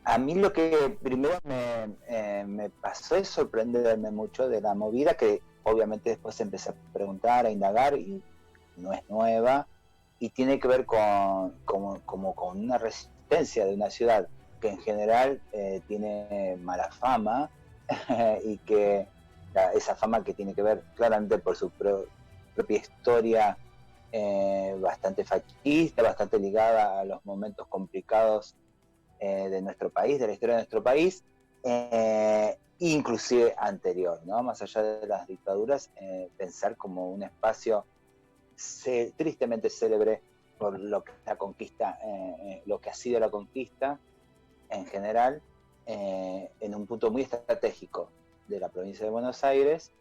A mí lo que primero me pasó es sorprenderme mucho de la movida, que obviamente después empecé a preguntar, a indagar, y no es nueva, y tiene que ver como con una resistencia de una ciudad que en general tiene mala fama y que esa fama que tiene que ver claramente por su propia historia bastante fascista, bastante ligada a los momentos complicados de nuestro país, de la historia de nuestro país, inclusive anterior, ¿no? Más allá de las dictaduras, pensar como un espacio tristemente célebre por lo que la conquista, lo que ha sido la conquista en general, en un punto muy estratégico de la provincia de Buenos Aires,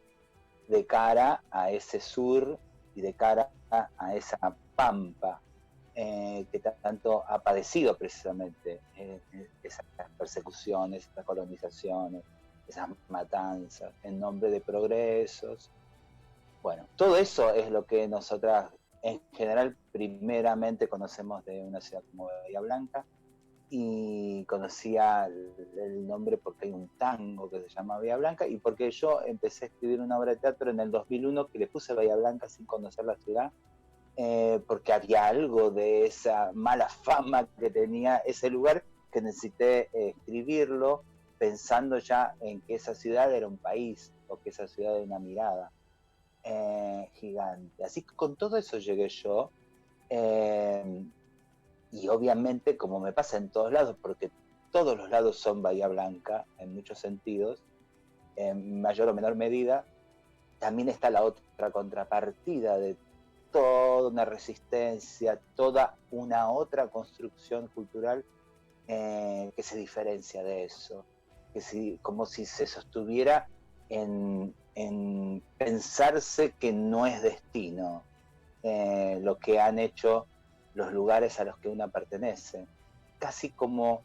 de cara a ese sur y de cara a esa pampa que tanto ha padecido precisamente esas persecuciones, esas colonizaciones, esas matanzas en nombre de progresos. Bueno, todo eso es lo que nosotras en general primeramente conocemos de una ciudad como Bahía Blanca, y conocía el nombre porque hay un tango que se llama Bahía Blanca, y porque yo empecé a escribir una obra de teatro en el 2001 que le puse Bahía Blanca sin conocer la ciudad, porque había algo de esa mala fama que tenía ese lugar que necesité escribirlo pensando ya en que esa ciudad era un país o que esa ciudad era una mirada gigante. Así que con todo eso llegué yo, eh, y obviamente como me pasa en todos lados, porque todos los lados son Bahía Blanca en muchos sentidos, en mayor o menor medida, también está la otra contrapartida de toda una resistencia, toda una otra construcción cultural que se diferencia de eso, como si se sostuviera en pensarse que no es destino lo que han hecho los lugares a los que uno pertenece, casi como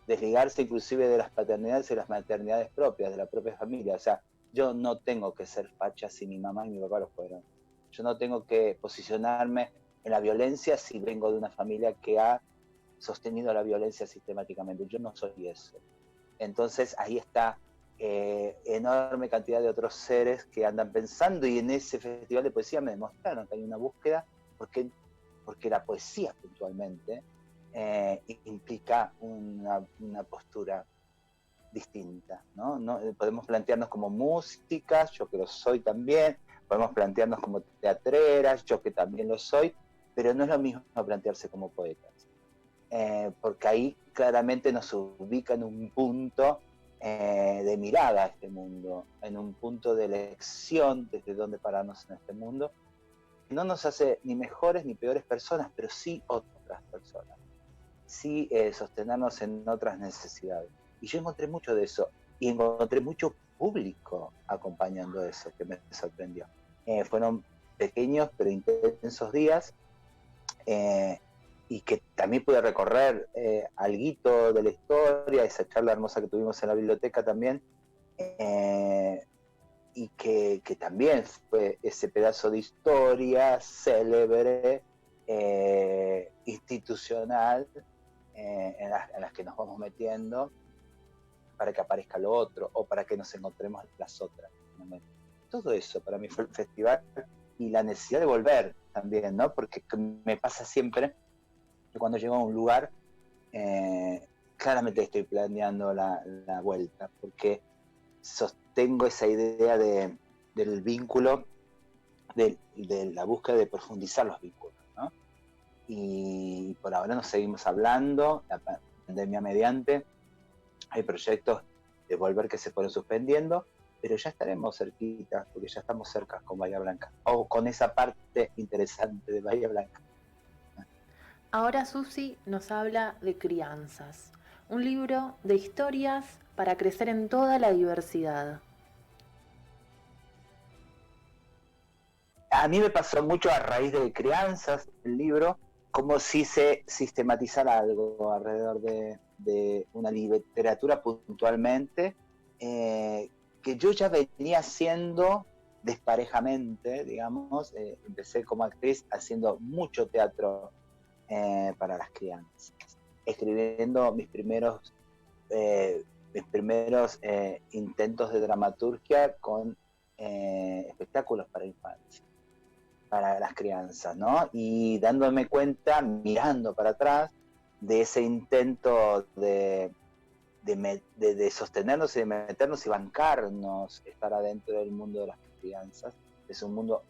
desligarse inclusive de las paternidades y las maternidades propias, de la propia familia. O sea, yo no tengo que ser facha si mi mamá y mi papá lo fueron. Yo no tengo que posicionarme en la violencia si vengo de una familia que ha sostenido la violencia sistemáticamente. Yo no soy eso. Entonces ahí está enorme cantidad de otros seres que andan pensando, y en ese festival de poesía me demostraron que hay una búsqueda, porque la poesía puntualmente implica una postura distinta, ¿no? No podemos plantearnos como músicas, yo que lo soy también, podemos plantearnos como teatreras, yo que también lo soy, pero no es lo mismo plantearse como poetas, porque ahí claramente nos ubica en un punto de mirada a este mundo, en un punto de elección desde dónde pararnos en este mundo, que no nos hace ni mejores ni peores personas, pero sí otras personas, sí sostenernos en otras necesidades. Y yo encontré mucho de eso, y encontré mucho público acompañando eso, que me sorprendió. Fueron pequeños pero intensos días, eh, y que también pude recorrer alguito de la historia, esa charla hermosa que tuvimos en la biblioteca también, y que también fue ese pedazo de historia célebre, institucional, en las que nos vamos metiendo para que aparezca lo otro o para que nos encontremos las otras. Todo eso para mí fue el festival, y la necesidad de volver también, ¿no? Porque me pasa siempre que cuando llego a un lugar, claramente estoy planeando la vuelta, porque sostengo esa idea del vínculo, de la búsqueda de profundizar los vínculos, ¿no? Y por ahora nos seguimos hablando, la pandemia mediante, hay proyectos de volver que se fueron suspendiendo, pero ya estaremos cerquitas, porque ya estamos cerca con Bahía Blanca, o con esa parte interesante de Bahía Blanca. Ahora Susi nos habla de Crianzas, un libro de historias para crecer en toda la diversidad. A mí me pasó mucho a raíz de Crianzas, el libro, como si se sistematizara algo alrededor de una literatura puntualmente, que yo ya venía haciendo desparejamente, digamos. Empecé como actriz haciendo mucho teatro para las crianzas, escribiendo mis primeros mis primeros intentos de dramaturgia con espectáculos para infancia, para las crianzas, ¿no? Y dándome cuenta, mirando para atrás, de ese intento de sostenernos y de meternos y bancarnos, estar adentro del mundo de las crianzas. Es un mundo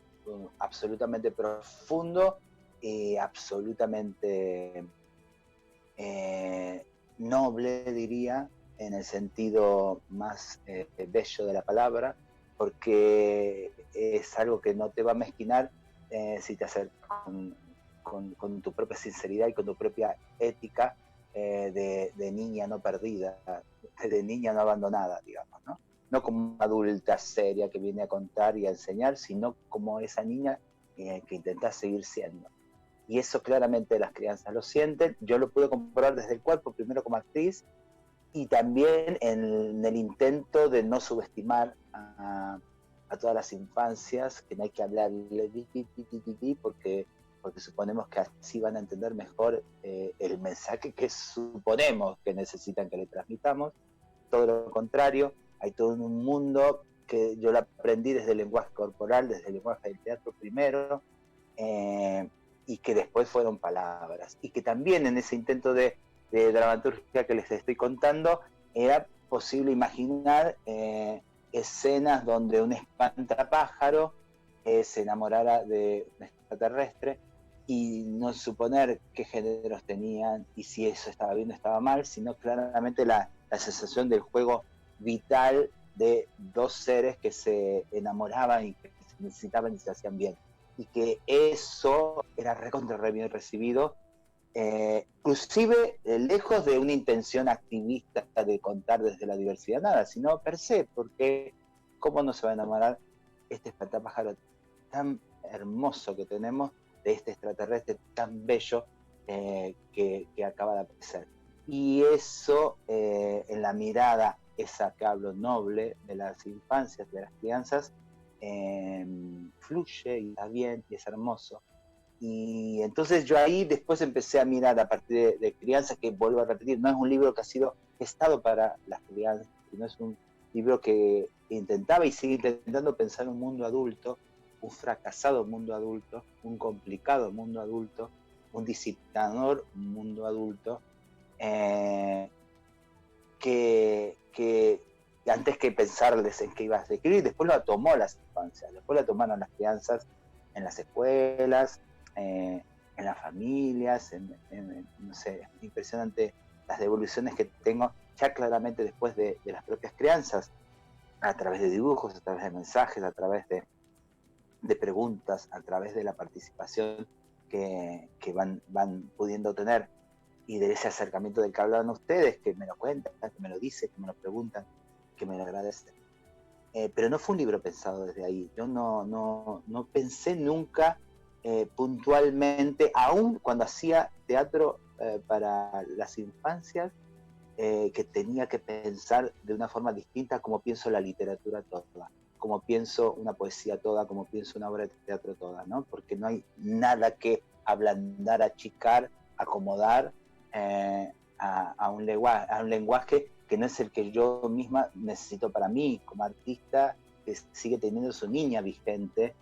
absolutamente profundo y absolutamente noble, diría, en el sentido más bello de la palabra, porque es algo que no te va a mezquinar si te acercas con tu propia sinceridad y con tu propia ética de niña no perdida, de niña no abandonada, digamos, ¿no? No como una adulta seria que viene a contar y a enseñar, sino como esa niña que intenta seguir siendo. Y eso claramente las crianzas lo sienten. Yo lo pude comprobar desde el cuerpo, primero como actriz, y también en el intento de no subestimar a todas las infancias, que no hay que hablarle porque suponemos que así van a entender mejor el mensaje que suponemos que necesitan que le transmitamos. Todo lo contrario, hay todo un mundo que yo lo aprendí desde el lenguaje corporal, desde el lenguaje del teatro primero, y que después fueron palabras. Y que también en ese intento de dramaturgia que les estoy contando, era posible imaginar escenas donde un espantapájaro se enamorara de un extraterrestre y no suponer qué géneros tenían y si eso estaba bien o estaba mal, sino claramente la sensación del juego vital de dos seres que se enamoraban y que se necesitaban y se hacían bien. Y que eso era recontra re bien recibido, inclusive lejos de una intención activista de contar desde la diversidad nada, sino per se, porque cómo no se va a enamorar este espantapájaro tan hermoso que tenemos de este extraterrestre tan bello que acaba de aparecer. Y eso en la mirada esa que hablo noble de las infancias, de las crianzas, fluye y está bien y es hermoso. Y entonces yo ahí después empecé a mirar a partir de crianza, que vuelvo a repetir, no es un libro que ha sido gestado para las crianzas, sino es un libro que intentaba y sigue intentando pensar un mundo adulto, un fracasado mundo adulto, un complicado mundo adulto, un disciplinador mundo adulto, que antes que pensarles en qué ibas a escribir, después lo tomó las infancias, después lo tomaron las crianzas en las escuelas, en las familias, no sé, es impresionante las devoluciones que tengo ya claramente después de las propias crianzas, a través de dibujos, a través de mensajes, a través de preguntas, a través de la participación que van pudiendo tener y de ese acercamiento del que hablaban ustedes, que me lo cuentan, que me lo dicen, que me lo preguntan, que me lo agradecen. Pero no fue un libro pensado desde ahí. Yo no pensé nunca puntualmente, aún cuando hacía teatro para las infancias, que tenía que pensar de una forma distinta como pienso la literatura toda, como pienso una poesía toda, como pienso una obra de teatro toda, ¿no? Porque no hay nada que ablandar, achicar, acomodar a un lenguaje que no es el que yo misma necesito para mí como artista, que sigue teniendo su niña vigente,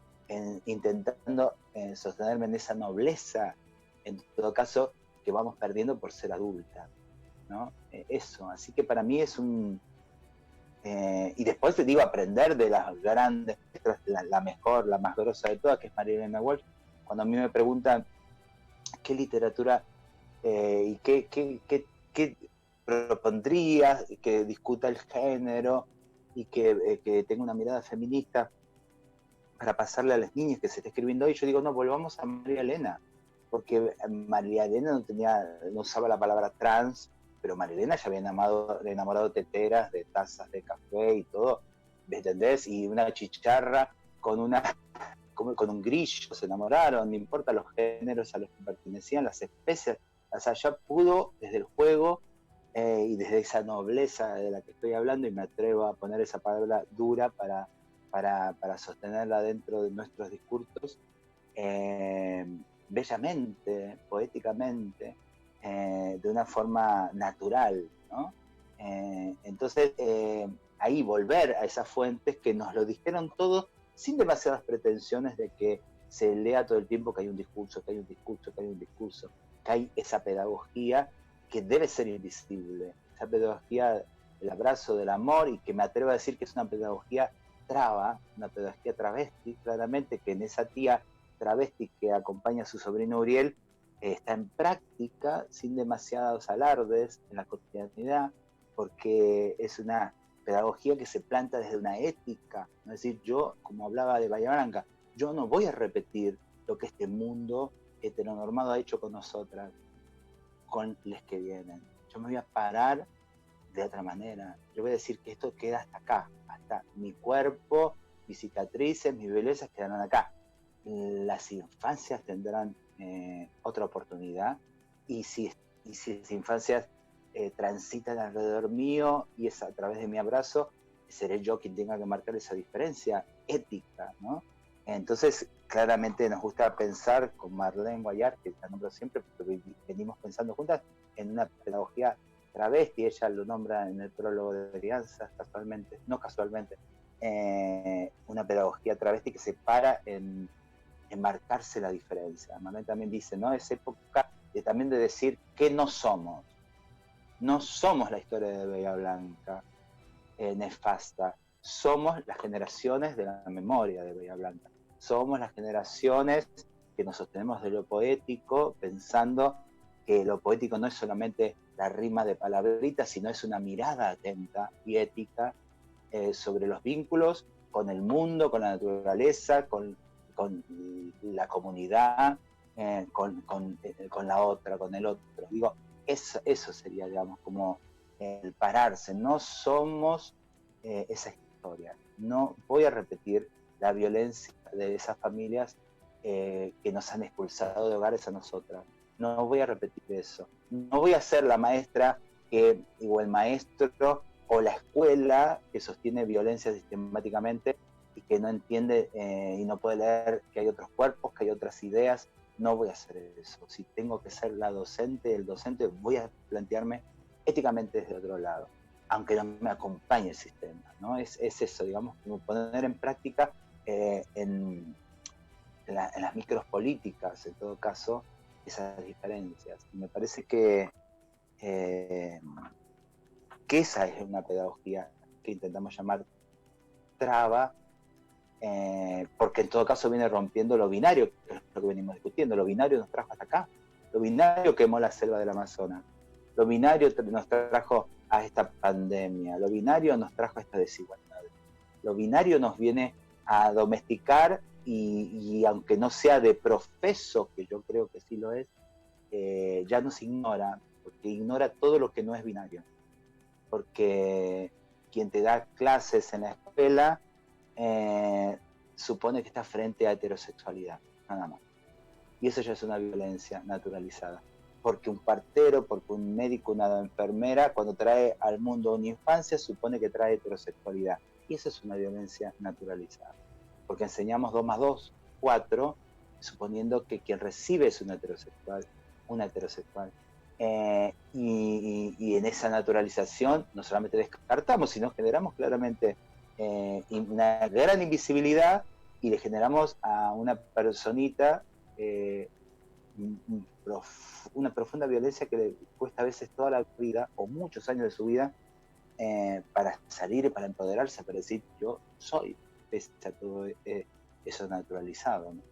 intentando sostenerme en esa nobleza, en todo caso, que vamos perdiendo por ser adulta, ¿no? Eso, así que para mí es un... y después te digo, aprender de las grandes maestras, la mejor, la más grosa de todas, que es María Elena Walsh. Cuando a mí me preguntan qué literatura y qué propondrías que discuta el género y que tenga una mirada feminista para pasarle a las niñas que se está escribiendo hoy, yo digo, no, volvamos a María Elena, porque María Elena no usaba la palabra trans, pero María Elena ya había enamorado de teteras, de tazas de café y todo, ¿me entendés? Y una chicharra con un grillo, se enamoraron, no importa los géneros a los que pertenecían, las especies, o sea, ya pudo desde el juego y desde esa nobleza de la que estoy hablando, y me atrevo a poner esa palabra dura para sostenerla dentro de nuestros discursos, bellamente, poéticamente, de una forma natural, ¿no? Entonces, ahí volver a esas fuentes que nos lo dijeron todos sin demasiadas pretensiones de que se lea todo el tiempo que hay un discurso, que hay un discurso, que hay un discurso, que hay esa pedagogía que debe ser invisible, esa pedagogía del abrazo, del amor, y que me atrevo a decir que es una pedagogía traba, una pedagogía travesti, claramente, que en esa tía travesti que acompaña a su sobrino Uriel está en práctica, sin demasiados alardes, en la cotidianidad, porque es una pedagogía que se planta desde una ética, ¿no? Es decir, yo, como hablaba de Bahía Blanca, yo no voy a repetir lo que este mundo heteronormado ha hecho con nosotras, con los que vienen. Yo me voy a parar de otra manera. Yo voy a decir que esto queda hasta acá, hasta mi cuerpo, mis cicatrices, mis bellezas quedarán acá. Las infancias tendrán otra oportunidad, y si las infancias transitan alrededor mío y es a través de mi abrazo, seré yo quien tenga que marcar esa diferencia ética, ¿no? Entonces, claramente nos gusta pensar con Marlene Guayar, que la nombro siempre, porque venimos pensando juntas en una pedagogía travesti. Ella lo nombra en el prólogo de Crianzas, no casualmente, una pedagogía travesti que se para en marcarse la diferencia. Marlene también dice, ¿no? Es época también de decir que no somos. No somos la historia de Bahía Blanca nefasta. Somos las generaciones de la memoria de Bahía Blanca. Somos las generaciones que nos sostenemos de lo poético, pensando que lo poético no es solamente la rima de palabritas, sino es una mirada atenta y ética sobre los vínculos con el mundo, con la naturaleza, con la comunidad, con la otra, con el otro. Digo, eso sería, digamos, como el pararse. No somos esa historia. No voy a repetir la violencia de esas familias que nos han expulsado de hogares a nosotras. No voy a repetir eso. No voy a ser la maestra o el maestro o la escuela que sostiene violencia sistemáticamente y que no entiende y no puede leer que hay otros cuerpos, que hay otras ideas. No voy a hacer eso. Si tengo que ser la docente, el docente, voy a plantearme éticamente desde otro lado, aunque no me acompañe el sistema, ¿no? Es eso, digamos, como poner en práctica en las micros políticas, en todo caso, esas diferencias. Me parece que esa es una pedagogía que intentamos llamar traba, porque en todo caso viene rompiendo lo binario, que es lo que venimos discutiendo. Lo binario nos trajo hasta acá. Lo binario quemó la selva del Amazonas. Lo binario nos trajo a esta pandemia. Lo binario nos trajo a esta desigualdad. Lo binario nos viene a domesticar y aunque no sea de profeso, que yo creo que sí lo es, ya nos ignora, porque ignora todo lo que no es binario. Porque quien te da clases en la escuela supone que está frente a heterosexualidad, nada más. Y eso ya es una violencia naturalizada. Porque un partero, porque un médico, una enfermera, cuando trae al mundo una infancia, supone que trae heterosexualidad. Y eso es una violencia naturalizada. Porque enseñamos 2 más 2, 4, suponiendo que quien recibe es un heterosexual, una heterosexual. Y en esa naturalización no solamente descartamos, sino generamos claramente una gran invisibilidad y le generamos a una personita una profunda violencia que le cuesta a veces toda la vida o muchos años de su vida para salir y para empoderarse, para decir yo soy, pese a todo eso naturalizado, ¿no?